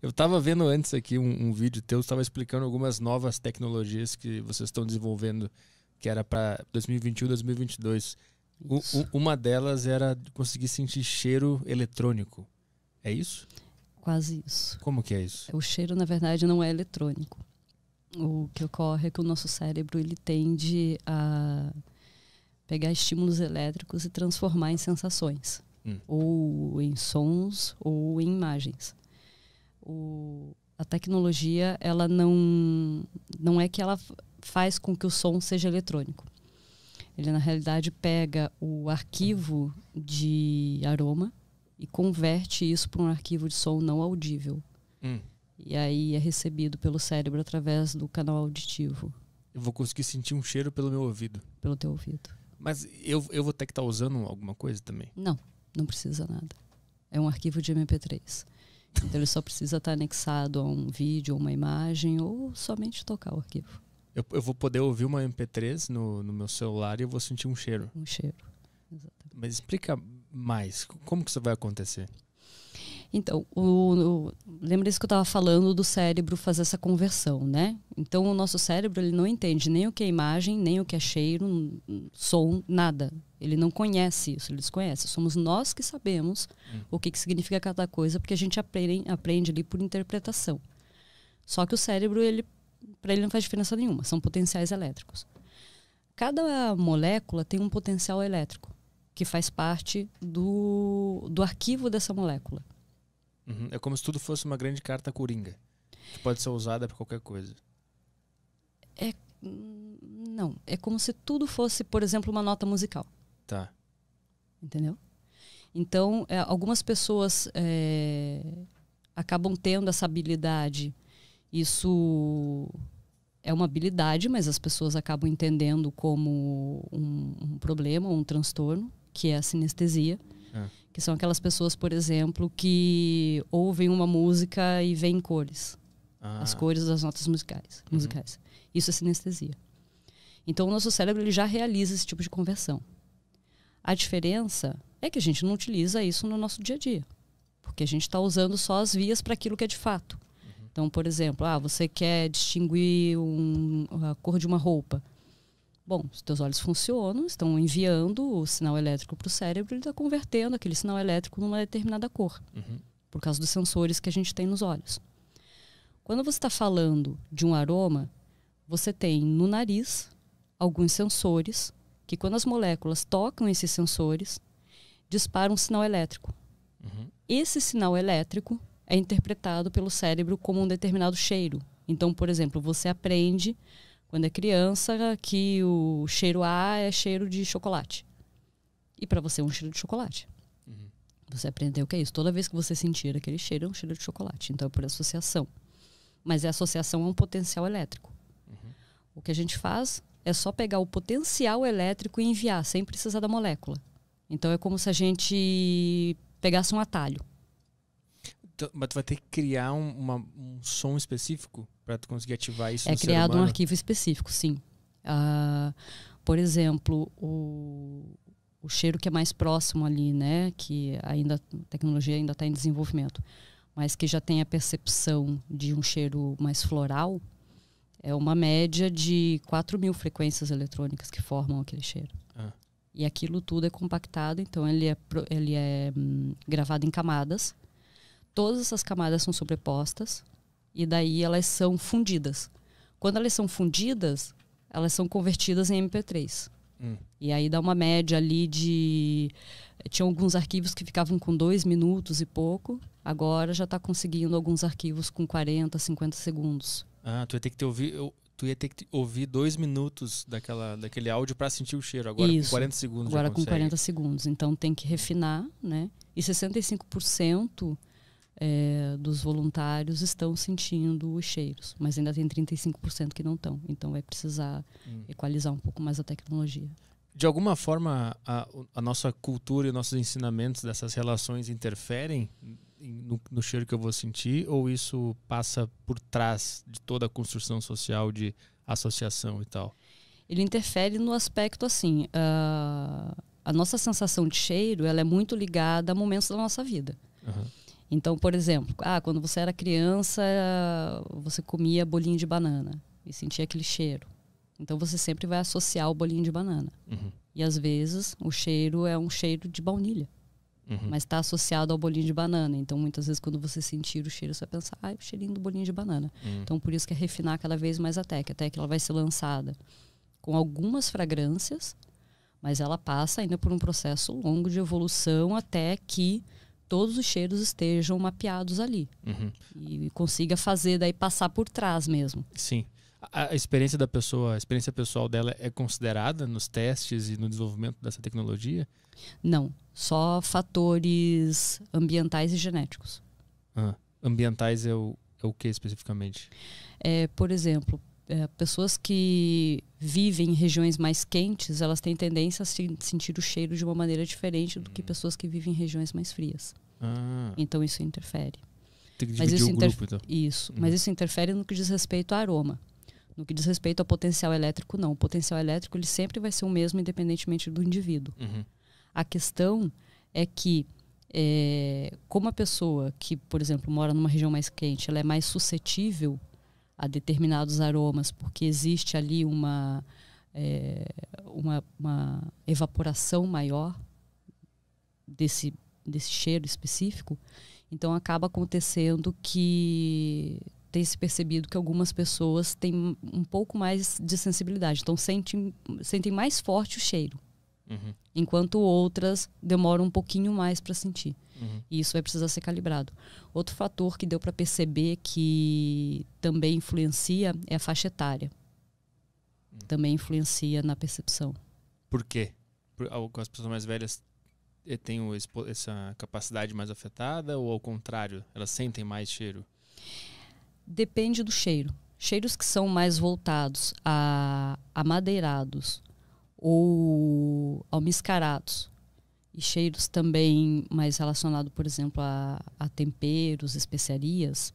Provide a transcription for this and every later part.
Eu estava vendo antes aqui um vídeo teu, estava explicando algumas novas tecnologias que vocês estão desenvolvendo, que era para 2021, 2022. Uma delas era conseguir sentir cheiro eletrônico. É isso? Quase isso. Como que é isso? O cheiro, na verdade, não é eletrônico. O que ocorre é que o nosso cérebro ele tende a pegar estímulos elétricos e transformar em sensações. Ou em sons, ou em imagens. A tecnologia, ela não é que ela faz com que o som seja eletrônico. Ele, na realidade, pega o arquivo de aroma e converte isso para um arquivo de som não audível. E aí é recebido pelo cérebro através do canal auditivo. Eu vou conseguir sentir um cheiro pelo meu ouvido. Pelo teu ouvido. Mas eu vou ter que estar usando alguma coisa também? Não precisa nada. É um arquivo de MP3. Então ele só precisa estar anexado a um vídeo ou uma imagem ou somente tocar o arquivo. Eu vou poder ouvir uma MP3 no meu celular e eu vou sentir um cheiro. Um cheiro, exatamente. Mas explica mais, como que isso vai acontecer? Então, lembra isso que eu estava falando do cérebro fazer essa conversão, né? Então o nosso cérebro ele não entende nem o que é imagem, nem o que é cheiro, som, nada. Ele não conhece isso, ele desconhece. Somos nós que sabemos o que significa cada coisa, porque a gente aprende ali por interpretação. Só que o cérebro, para ele não faz diferença nenhuma, são potenciais elétricos. Cada molécula tem um potencial elétrico, que faz parte do arquivo dessa molécula. É como se tudo fosse uma grande carta coringa, que pode ser usada para qualquer coisa. Não, é como se tudo fosse, por exemplo, uma nota musical. Tá. Entendeu? Então, algumas pessoas acabam tendo essa habilidade. Isso é uma habilidade, mas as pessoas acabam entendendo como um problema, um transtorno, que é a sinestesia. Que são aquelas pessoas, por exemplo, que ouvem uma música e veem cores. As cores das notas musicais. Isso é sinestesia. Então, o nosso cérebro ele já realiza esse tipo de conversão. A diferença é que a gente não utiliza isso no nosso dia a dia. Porque a gente está usando só as vias para aquilo que é de fato. Então, por exemplo, você quer distinguir a cor de uma roupa. Bom, os teus olhos funcionam, estão enviando o sinal elétrico para o cérebro, ele está convertendo aquele sinal elétrico numa determinada cor, por causa dos sensores que a gente tem nos olhos. Quando você está falando de um aroma, você tem no nariz alguns sensores, que quando as moléculas tocam esses sensores, disparam um sinal elétrico. Esse sinal elétrico é interpretado pelo cérebro como um determinado cheiro. Então, por exemplo, você aprende... Quando é criança, que o cheiro A é cheiro de chocolate. E para você é um cheiro de chocolate. Você aprendeu o que é isso. Toda vez que você sentir aquele cheiro, é um cheiro de chocolate. Então é por associação. Mas a associação é um potencial elétrico. O que a gente faz é só pegar o potencial elétrico e enviar, sem precisar da molécula. Então é como se a gente pegasse um atalho. Mas tu vai ter que criar um som específico para tu conseguir ativar isso no ser criado humano? Um arquivo específico, sim. Por exemplo, o cheiro que é mais próximo ali, né, que a tecnologia ainda está em desenvolvimento, mas que já tem a percepção de um cheiro mais floral, é uma média de 4.000 frequências eletrônicas que formam aquele cheiro. E aquilo tudo é compactado, então ele é gravado em camadas. Todas essas camadas são sobrepostas e daí elas são fundidas. Quando elas são fundidas, elas são convertidas em MP3. E aí dá uma média ali de... Tinha alguns arquivos que ficavam com 2 minutos e pouco. Agora já está conseguindo alguns arquivos com 40, 50 segundos. Tu ia ter que ouvir 2 minutos daquele áudio para sentir o cheiro. Agora Isso. Com 40 segundos Agora já com 40 segundos. Então tem que refinar, né? E 65% dos voluntários estão sentindo os cheiros, mas ainda tem 35% que não estão. Então vai precisar equalizar um pouco mais a tecnologia. De alguma forma, a nossa cultura e nossos ensinamentos dessas relações interferem no cheiro que eu vou sentir, ou isso passa por trás de toda a construção social de associação e tal? Ele interfere no aspecto assim, a nossa sensação de cheiro ela é muito ligada a momentos da nossa vida. Então, por exemplo, quando você era criança, você comia bolinho de banana e sentia aquele cheiro. Então, você sempre vai associar o bolinho de banana. Uhum. E, às vezes, o cheiro é um cheiro de baunilha. Mas está associado ao bolinho de banana. Então, muitas vezes, quando você sentir o cheiro, você vai pensar, o cheirinho do bolinho de banana. Então, por isso que é refinar cada vez mais a técnica. Até que ela vai ser lançada com algumas fragrâncias, mas ela passa ainda por um processo longo de evolução até que todos os cheiros estejam mapeados ali. E consiga fazer, daí passar por trás mesmo. Sim. A experiência da pessoa, a experiência pessoal dela é considerada nos testes e no desenvolvimento dessa tecnologia? Não. Só fatores ambientais e genéticos. Ambientais é o que especificamente? Por exemplo, pessoas que vivem em regiões mais quentes, elas têm tendência a sentir o cheiro de uma maneira diferente do que pessoas que vivem em regiões mais frias. Então isso interfere. Tem que dividir o grupo, então. Isso. Mas isso interfere no que diz respeito ao aroma. No que diz respeito ao potencial elétrico, não. O potencial elétrico ele sempre vai ser o mesmo, independentemente do indivíduo. A questão é que, como a pessoa que, por exemplo, mora numa região mais quente, ela é mais suscetível a determinados aromas, porque existe ali uma evaporação maior desse cheiro específico, então acaba acontecendo que tem se percebido que algumas pessoas têm um pouco mais de sensibilidade, então sentem mais forte o cheiro. Enquanto outras demoram um pouquinho mais para sentir. E isso vai precisar ser calibrado. Outro fator que deu para perceber que também influencia é a faixa etária. Também influencia na percepção. Por quê? As pessoas mais velhas têm essa capacidade mais afetada ou ao contrário, elas sentem mais cheiro? Depende do cheiro. Cheiros que são mais voltados a amadeirados ou almiscarados e cheiros também mais relacionados, por exemplo, a temperos, especiarias,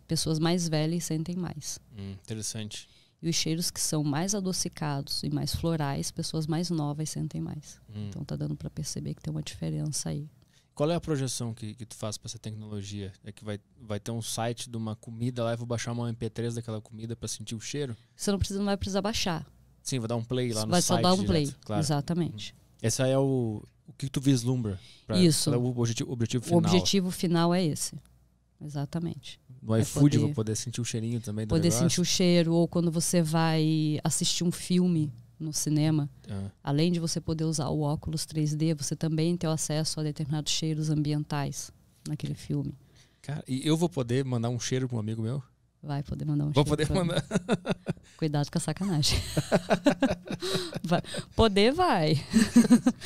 pessoas mais velhas sentem mais. Interessante. E os cheiros que são mais adocicados e mais florais, pessoas mais novas sentem mais. Então tá dando para perceber que tem uma diferença aí. Qual é a projeção que tu faz para essa tecnologia? É que vai ter um site de uma comida lá e vou baixar uma MP3 daquela comida para sentir o cheiro? Você não vai precisar baixar. Sim, vou dar um play lá no vai site. Vai só dar um play, direto, claro. Exatamente. Esse aí é o que tu vislumbra? Isso. Qual é o objetivo final? O objetivo final é esse. Exatamente. No iFood vou poder sentir o cheirinho também do negócio? Sentir o cheiro, ou quando você vai assistir um filme no cinema, além de você poder usar o óculos 3D, você também tem acesso a determinados cheiros ambientais naquele filme. Cara, e eu vou poder mandar um cheiro para um amigo meu? Vai poder mandar um Vou cheiro. Vou poder mandar. Cuidado com a sacanagem. Poder vai.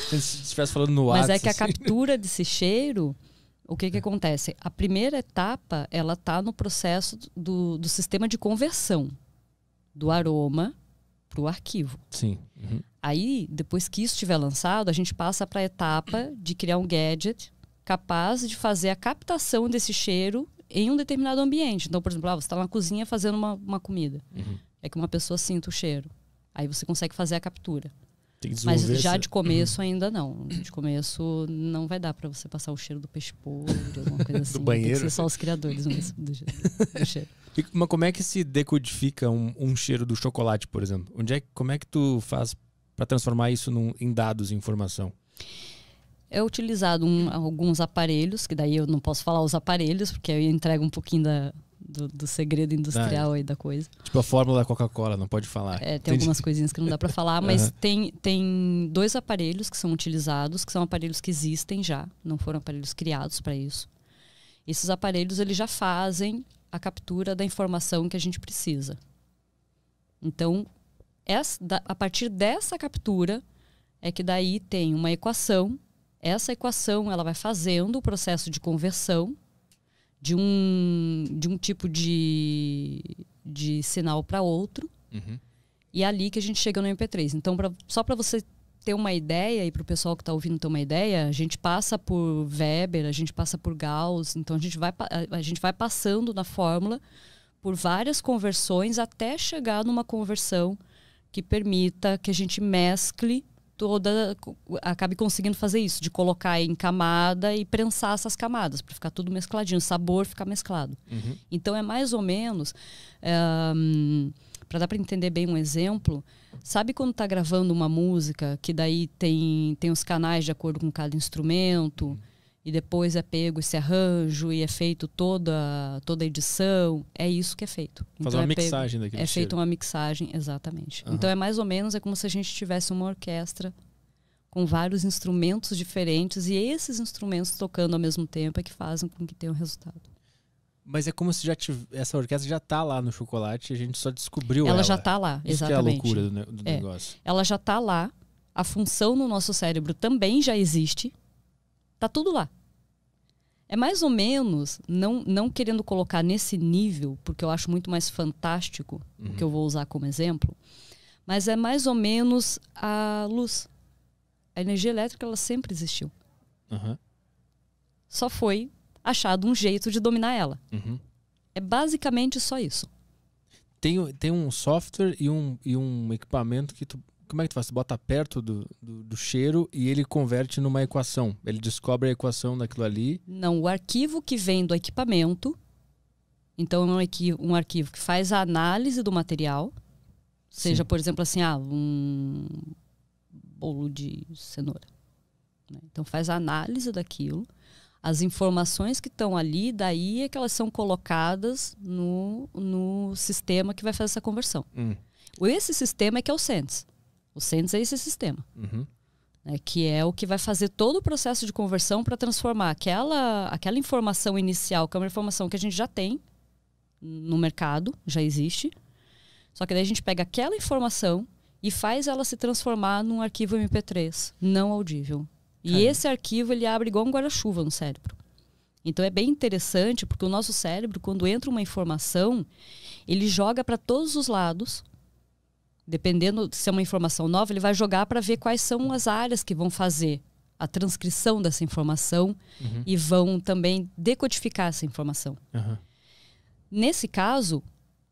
Se estivesse falando no WhatsApp. Mas é que a captura desse cheiro, o que acontece? A primeira etapa, ela está no processo do sistema de conversão do aroma para o arquivo. Sim. Aí, depois que isso estiver lançado, a gente passa para a etapa de criar um gadget capaz de fazer a captação desse cheiro em um determinado ambiente. Então, por exemplo, você está na cozinha fazendo uma comida. É que uma pessoa sinta o cheiro. Aí você consegue fazer a captura. Mas já de começo ainda não. De começo não vai dar para você passar o cheiro do peixe podre, alguma coisa assim. Do banheiro. Tem que ser só os criadores mesmo do cheiro. Mas como é que se decodifica um cheiro do chocolate, por exemplo? Como é que tu faz para transformar isso em dados e informação? É utilizado alguns aparelhos, que daí eu não posso falar os aparelhos, porque aí eu entrego um pouquinho do segredo industrial aí da coisa. Tipo a fórmula da Coca-Cola, não pode falar. Tem algumas coisinhas que não dá para falar, mas tem 2 aparelhos que são utilizados, que são aparelhos que existem já, não foram aparelhos criados para isso. Esses aparelhos eles já fazem a captura da informação que a gente precisa. Então, a partir dessa captura é que daí tem uma equação. Essa equação ela vai fazendo o processo de conversão de um tipo de sinal para outro. E é ali que a gente chega no MP3. Então, só para você ter uma ideia e para o pessoal que está ouvindo ter uma ideia, a gente passa por Weber, a gente passa por Gauss. Então, a gente vai passando na fórmula por várias conversões até chegar numa conversão que permita que a gente mescle acabe conseguindo fazer isso, de colocar em camada e prensar essas camadas, para ficar tudo mescladinho, o sabor ficar mesclado. Uhum. Então é mais ou menos, para dar para entender bem um exemplo, sabe quando tá gravando uma música que daí tem os canais de acordo com cada instrumento, e depois é pego esse arranjo e é feito toda a edição? É isso que é feito. Faz uma mixagem daquele É feita cheiro. uma mixagem, exatamente. Então é mais ou menos, é como se a gente tivesse uma orquestra com vários instrumentos diferentes, e esses instrumentos tocando ao mesmo tempo é que fazem com que tenha um resultado. Mas é como se essa orquestra já tá lá no Chocolate, a gente só descobriu ela. Ela já tá lá, Isso exatamente. que é a loucura do negócio. Ela já tá lá, a função no nosso cérebro também já existe, tá tudo lá. É mais ou menos, não querendo colocar nesse nível, porque eu acho muito mais fantástico o que eu vou usar como exemplo, mas é mais ou menos a luz. A energia elétrica, ela sempre existiu. Uhum. Só foi achado um jeito de dominar ela. Uhum. É basicamente só isso. Tem um software e um equipamento que tu... Como é que tu faz? Tu bota perto do cheiro e ele converte numa equação. Ele descobre a equação daquilo ali. Não, o arquivo que vem do equipamento, então é um arquivo que faz a análise do material, seja, Sim. por exemplo, assim, um bolo de cenoura. Né? Então faz a análise daquilo, as informações que estão ali, daí é que elas são colocadas no sistema que vai fazer essa conversão. Esse sistema é que é o Sense. O Sense é esse sistema. Uhum. Né, que é o que vai fazer todo o processo de conversão para transformar aquela informação inicial, que é uma informação que a gente já tem no mercado, já existe. Só que daí a gente pega aquela informação e faz ela se transformar num arquivo MP3 não audível. E esse arquivo, ele abre igual um guarda-chuva no cérebro. Então é bem interessante, porque o nosso cérebro, quando entra uma informação, ele joga para todos os lados. Dependendo se é uma informação nova, ele vai jogar para ver quais são as áreas que vão fazer a transcrição dessa informação e vão também decodificar essa informação. Uhum. Nesse caso,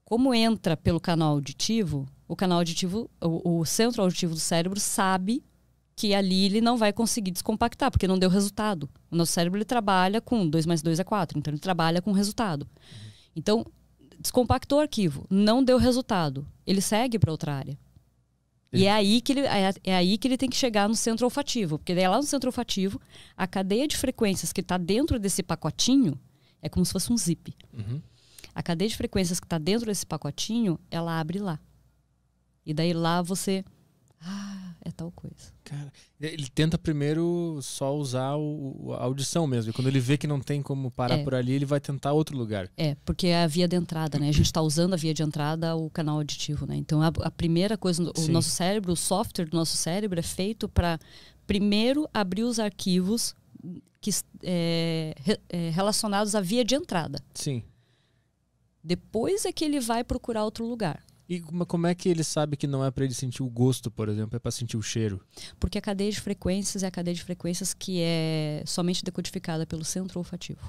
como entra pelo canal auditivo, o centro auditivo do cérebro sabe que ali ele não vai conseguir descompactar, porque não deu resultado. O nosso cérebro, ele trabalha com 2 mais 2 é 4, então ele trabalha com resultado. Então, descompactou o arquivo, não deu resultado, ele segue para outra área. E é aí que ele tem que chegar no centro olfativo, porque daí lá no centro olfativo, a cadeia de frequências que está dentro desse pacotinho é como se fosse um zip. Uhum. A cadeia de frequências que está dentro desse pacotinho, ela abre lá. E daí lá você... é tal coisa. Cara, ele tenta primeiro só usar a audição mesmo. E quando ele vê que não tem como parar por ali, ele vai tentar outro lugar. Porque é a via de entrada, né? A gente está usando a via de entrada, o canal auditivo, né? Então, a primeira coisa, o nosso cérebro, o software do nosso cérebro é feito para primeiro abrir os arquivos relacionados à via de entrada. Sim. Depois é que ele vai procurar outro lugar. E como é que ele sabe que não é para ele sentir o gosto, por exemplo, é para sentir o cheiro? Porque a cadeia de frequências é a cadeia de frequências que é somente decodificada pelo centro olfativo.